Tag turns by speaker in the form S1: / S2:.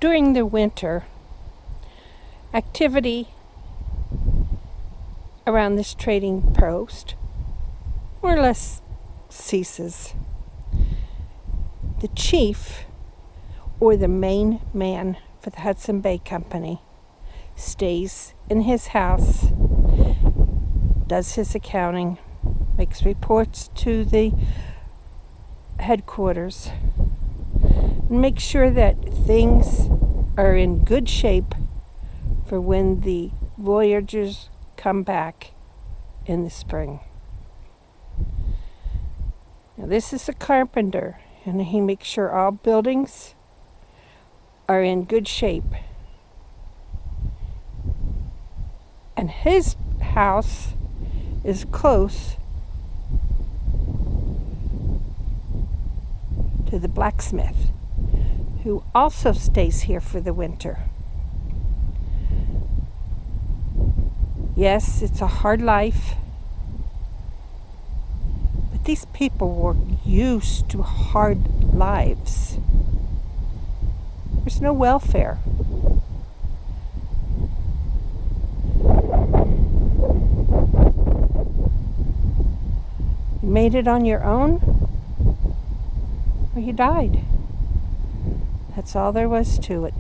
S1: During the winter, activity around this trading post more or less ceases. The chief, or the main man for the Hudson Bay Company, stays in his house, does his accounting, makes reports to the headquarters, and makes sure that things are in good shape for when the voyagers come back in the spring. Now, this is a carpenter, and he makes sure all buildings are in good shape. And his house is close to the blacksmith, who also stays here for the winter. Yes, it's a hard life, but these people were used to hard lives. There's no welfare. You made it on your own, or you died. That's all there was to it.